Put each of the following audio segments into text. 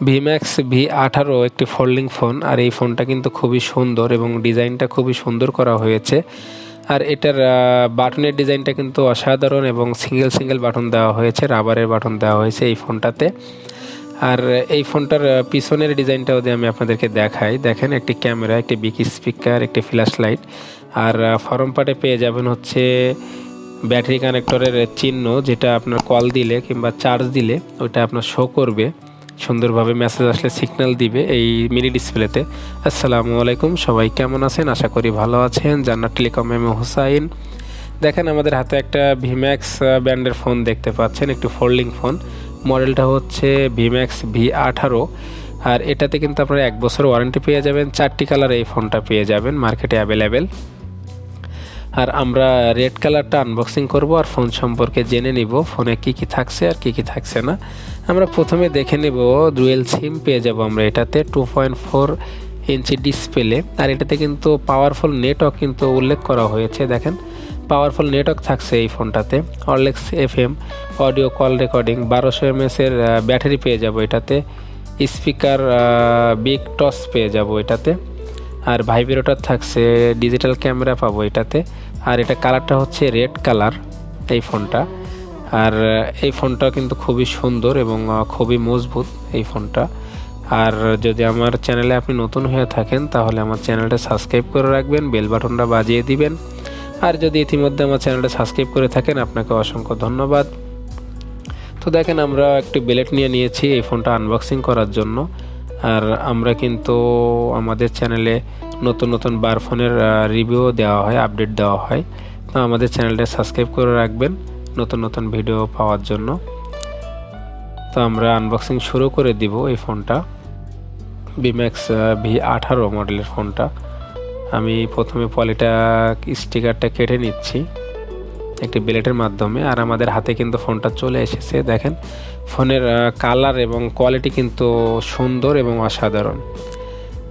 Vmax V18 একটি folding phone, আর এই ফোনটা কিন্তু খুবই সুন্দর এবং ডিজাইনটা খুবই সুন্দর করা হয়েছে। আর এটার বাটনের ডিজাইনটা কিন্তু অসাধারণ এবং সিঙ্গেল বাটন দেওয়া হয়েছে, রাবারের বাটন দেওয়া হয়েছে এই ফোনটাতে। আর এই ফোনটার পিছনের ডিজাইনটাও যদি আমি আপনাদেরকে দেখাই, দেখেন একটি ক্যামেরা, একটি বিগ স্পিকার, একটি ফ্ল্যাশ লাইট, আর ফরম পার্টে পেয়ে যাবেন হচ্ছে ব্যাটারি কানেক্টরের চিহ্ন, যেটা আপনার কল দিলে কিংবা চার্জ দিলে ওইটা আপনার শো করবে সুন্দরভাবে, মেসেজ আসলে সিগন্যাল দিবে এই মিনি ডিসপ্লেতে। আসসালামু আলাইকুম, সবাই কেমন আছেন? আশা করি ভালো আছেন। জান্নাত টেলিকম এম হুসাইন। দেখেন আমাদের হাতে একটা ভিম্যাক্স ব্র্যান্ডের ফোন দেখতে পাচ্ছেন, একটু ফোল্ডিং ফোন। মডেলটা হচ্ছে ভিম্যাক্স V18, আর এটাতে কিন্তু আপনারা 1 বছর ওয়ারেন্টি পেয়ে যাবেন। 4টি কালার এই ফোনটা পেয়ে যাবেন মার্কেটে অ্যাভেলেবেল। আর আমরা রেড কালারটা আনবক্সিং করব আর ফোন সম্পর্কে জেনে নিব, ফোনে কি কি থাকছে আর কি কি থাকছে না। আমরা প্রথমে দেখে নেব ডুয়েল সিম পেয়ে যাব আমরা এটাতে, 2.4 ইঞ্চি ডিসপ্লে। আর এটাতে কিন্তু পাওয়ারফুল নেটওয়ার্ক কিন্তু উল্লেখ করা হয়েছে, দেখেন পাওয়ারফুল নেটওয়ার্ক থাকছে এই ফোনটাতে। অরলেক্স FM audio call recording, 1200 mAh এর ব্যাটারি পেয়ে যাব এটাতে। স্পিকার বিগ টস পেয়ে যাব এটাতে। আর ভাইব্রেটর থাকছে, ডিজিটাল ক্যামেরা পাবো এটাতে। আর এটা কালারটা হচ্ছে রেড কালার এই ফোনটা। আর এই ফোনটা কিন্তু খুবই সুন্দর এবং খুবই মজবুত এই ফোনটা। আর যদি আমার চ্যানেলে আপনি নতুন হয়ে থাকেন তাহলে আমার চ্যানেলটা সাবস্ক্রাইব করে রাখবেন, বেল বাটনটা বাজিয়ে দিবেন। আর যদি ইতিমধ্যে আমার চ্যানেলটা সাবস্ক্রাইব করে থাকেন আপনাকে অসংখ্য ধন্যবাদ। তো দেখেন আমরা একটু বেলেট নিয়েছি এই ফোনটা আনবক্সিং করার জন্য। আর আমরা কিন্তু আমাদের চ্যানেলে নতুন বার ফোনের রিভিউ দেওয়া হয়, আপডেট দেওয়া হয়। তো আমাদের চ্যানেলটা সাবস্ক্রাইব করে রাখবেন নতুন ভিডিও পাওয়ার জন্য। তো আমরা আনবক্সিং শুরু করে দিব এই ফোনটা, Vmax V18 মডেলের ফোনটা। আমি প্রথমে পলিটা স্টিকারটা কেটে নিচ্ছি একটি ব্লেডের মাধ্যমে। আর আমাদের হাতে কিন্তু ফোনটা চলে এসেছে। দেখেন ফোনের কালার এবং কোয়ালিটি কিন্তু সুন্দর এবং অসাধারণ।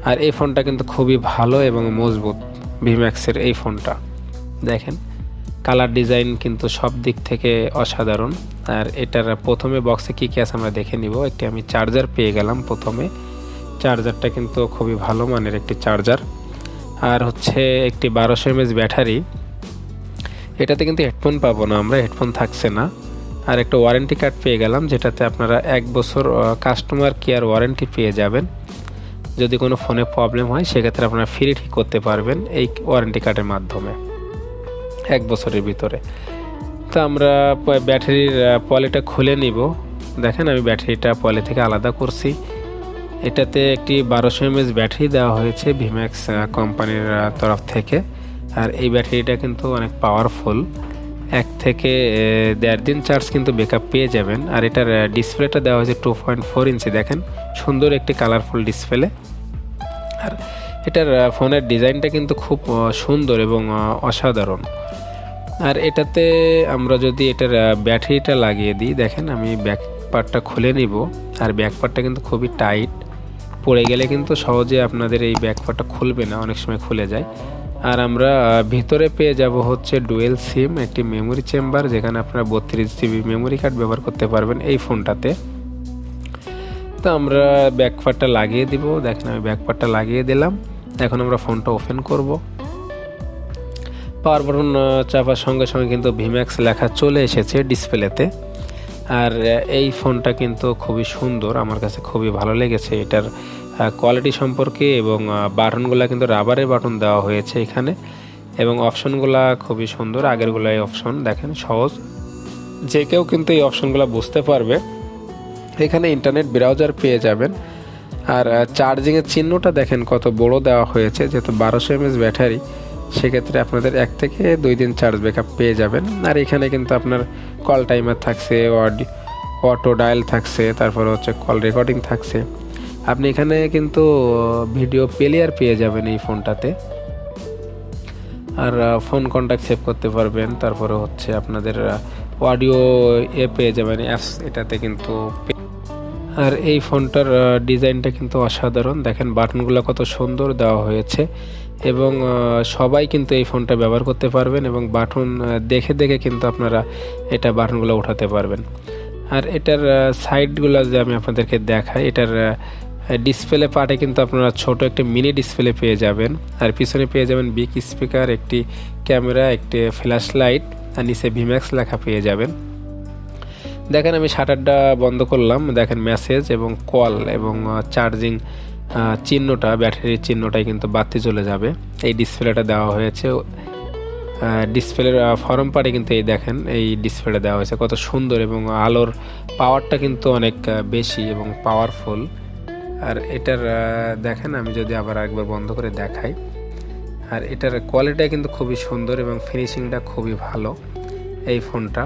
আর এই ফোনটা কিন্তু খুবই ভালো এবং মজবুত, ভিম্যাক্সের এই ফোনটা। দেখেন কালার ডিজাইন কিন্তু সব দিক থেকে অসাধারণ। আর এটার প্রথমে বক্সে কী কী আছে আমরা দেখে নিব। একটি আমি চার্জার পেয়ে গেলাম প্রথমে, চার্জারটা কিন্তু খুবই ভালো মানের একটি চার্জার। আর হচ্ছে একটি 1200 mAh ব্যাটারি। এটাতে কিন্তু হেডফোন পাবো না আমরা, হেডফোন থাকছে না। আর একটা ওয়ারেন্টি কার্ড পেয়ে গেলাম, যেটাতে আপনারা 1 বছর কাস্টমার কেয়ার ওয়ারেন্টি পেয়ে যাবেন। যদি কোনো ফোনে প্রবলেম হয় সেক্ষেত্রে আপনারা ফ্রি ঠিক করতে পারবেন এই ওয়ারেন্টি কার্ডের মাধ্যমে 1 বছরের ভিতরে। তো আমরা ব্যাটারির পলিটা খুলে নিব। দেখেন আমি ব্যাটারিটা পলি থেকে আলাদা করছি। এটাতে একটি 1200 mAh ব্যাটারি দেওয়া হয়েছে ভিম্যাক্স কোম্পানির তরফ থেকে। আর এই ব্যাটারিটা কিন্তু অনেক পাওয়ারফুল, 1 থেকে 1.5 দিন চার্জ কিন্তু ব্যাকআপ পেয়ে যাবেন। আর এটার ডিসপ্লেটা দেওয়া হয়েছে 2.4 ইঞ্চি, দেখেন সুন্দর একটি কালারফুল ডিসপ্লে। আর এটার ফোনের ডিজাইনটা কিন্তু খুব সুন্দর এবং অসাধারণ। আর এটাতে আমরা যদি এটার ব্যাটারিটা লাগিয়ে দিই, দেখেন আমি ব্যাক পার্টটা খুলে নিব। আর ব্যাক পার্টটা কিন্তু খুবই টাইট, পড়ে গেলে কিন্তু সহজে আপনাদের এই ব্যাক পার্টটা খুলবে না, অনেক সময় খুলে যায়। আর আমরা ভিতরে পেয়ে যাব হচ্ছে ডুয়েল সিম, একটি মেমোরি চেম্বার, যেখানে আপনারা 32 GB মেমোরি কার্ড ব্যবহার করতে পারবেন এই ফোনটাতে। তো আমরা ব্যাক পার্টটা লাগিয়ে দিব। দেখেন আমি ব্যাক পার্টটা লাগিয়ে দিলাম। এখন আমরা ফোনটা ওপেন করব। পাওয়ার বাটন চাপার সঙ্গে সঙ্গে কিন্তু ভিম্যাক্স লেখা চলে এসেছে ডিসপ্লেতে। আর এই ফোনটা কিন্তু খুবই সুন্দর, আমার কাছে খুবই ভালো লেগেছে এটার কোয়ালিটি সম্পর্কে। এবং বাটনগুলো কিন্তু রাবারের বাটন দেওয়া হয়েছে এখানে, এবং অপশনগুলো খুবই সুন্দর। আগেরগুলাই অপশন দেখেন সহজ, যে কেউ কিন্তু এই অপশনগুলো বুঝতে পারবে। এখানে ইন্টারনেট ব্রাউজার পেয়ে যাবেন। আর চার্জিংয়ের চিহ্নটা দেখেন কত বড় দেওয়া হয়েছে, যেহেতু 1200 mAh ব্যাটারি, সেক্ষেত্রে আপনাদের 1 থেকে 2 দিন চার্জ ব্যাকআপ পেয়ে যাবেন। আর এখানে কিন্তু আপনার কল টাইমার থাকছে, অটো ডায়াল থাকছে, তারপর হচ্ছে কল রেকর্ডিং থাকছে। আপনি এখানে কিন্তু ভিডিও প্লেয়ার পেয়ে যাবেন এই ফোনটাতে। আর ফোন কন্ট্যাক্ট সেভ করতে পারবেন। তারপরে হচ্ছে আপনাদের অডিও পেয়ে যাবেন, অ্যাপস এটাতে কিন্তু। আর এই ফোনটার ডিজাইনটা কিন্তু অসাধারণ, দেখেন বাটনগুলো কত সুন্দর দেওয়া হয়েছে। এবং সবাই কিন্তু এই ফোনটা ব্যবহার করতে পারবেন, এবং বাটন দেখে কিন্তু আপনারা এটা বাটনগুলো উঠাতে পারবেন। আর এটার সাইডগুলো যে আমি আপনাদেরকে দেখাই, এটার ডিসপ্লে পার্টে কিন্তু আপনারা ছোট একটা মিনি ডিসপ্লে পেয়ে যাবেন, আর পিছনে পেয়ে যাবেন বিগ স্পিকার, একটি ক্যামেরা, একটি ফ্ল্যাশ লাইট, আর নিচে ভিম্যাক্স লেখা পেয়ে যাবেন। দেখেন আমি শাটারটা বন্ধ করলাম, দেখেন মেসেজ এবং কল এবং চার্জিং চিহ্নটা, ব্যাটারির চিহ্নটাই কিন্তু বাতি চলে যাবে। এই ডিসপ্লেটা দেওয়া হয়েছে, ডিসপ্লের ফরম পার্টে কিন্তু এই দেখেন এই ডিসপ্লেটা দেওয়া হয়েছে কত সুন্দর, এবং আলোর পাওয়ারটা কিন্তু অনেক বেশি এবং পাওয়ারফুল। আর এটার দেখেন আমি যদি আবার একবার বন্ধ করে দেখাই, আর এটার কোয়ালিটিটা কিন্তু খুবই সুন্দর এবং ফিনিশিংটা খুবই ভালো এই ফোনটা।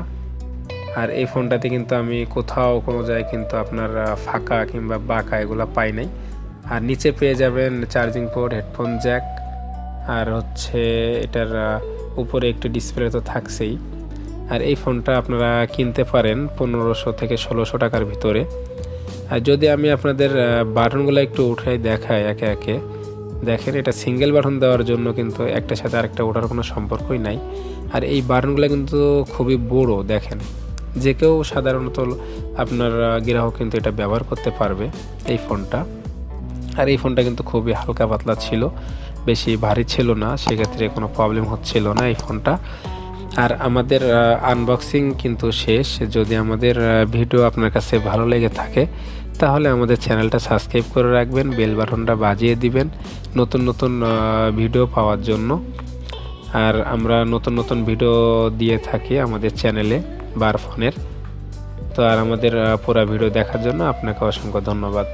আর এই ফোনটাতে কিন্তু আমি কোথাও কোনো জায়গায় কিন্তু আপনার ফাঁকা কিংবা বাঁকা এগুলো পাই নাই। আর নিচে পেয়ে যাবেন চার্জিং পোর্ট, হেডফোন জ্যাক, আর হচ্ছে এটার উপরে একটি ডিসপ্লে তো থাকছেই। আর এই ফোনটা আপনারা কিনতে পারেন 1500 থেকে 1600 টাকার ভিতরে। আর যদি আমি আপনাদের বাটনগুলো একটু উঠাই দেখাই একে একে, দেখেন এটা সিঙ্গেল বাটন দেওয়ার জন্য কিন্তু একটার সাথে আরেকটা ওঠার কোনো সম্পর্কই নাই। আর এই বাটনগুলো কিন্তু খুবই বড়, দেখেন যে কেউ সাধারণত আপনার গ্রাহক কিন্তু এটা ব্যবহার করতে পারবে এই ফোনটা। আর এই ফোনটা কিন্তু খুবই হালকা পাতলা ছিল, বেশি ভারী ছিল না, সেক্ষেত্রে কোনো প্রবলেম হচ্ছিল না এই ফোনটা। আর আমাদের আনবক্সিং কিন্তু শেষ। যদি আমাদের ভিডিও আপনার কাছে ভালো লেগে থাকে তাহলে আমাদের চ্যানেলটা সাবস্ক্রাইব করে রাখবেন, বেল বাটনটা বাজিয়ে দিবেন নতুন নতুন ভিডিও পাওয়ার জন্য। আর আমরা নতুন নতুন ভিডিও দিয়ে থাকি আমাদের চ্যানেলে বার ফোনের। তো আর আমাদের পুরো ভিডিও দেখার জন্য আপনাকে অসংখ্য ধন্যবাদ।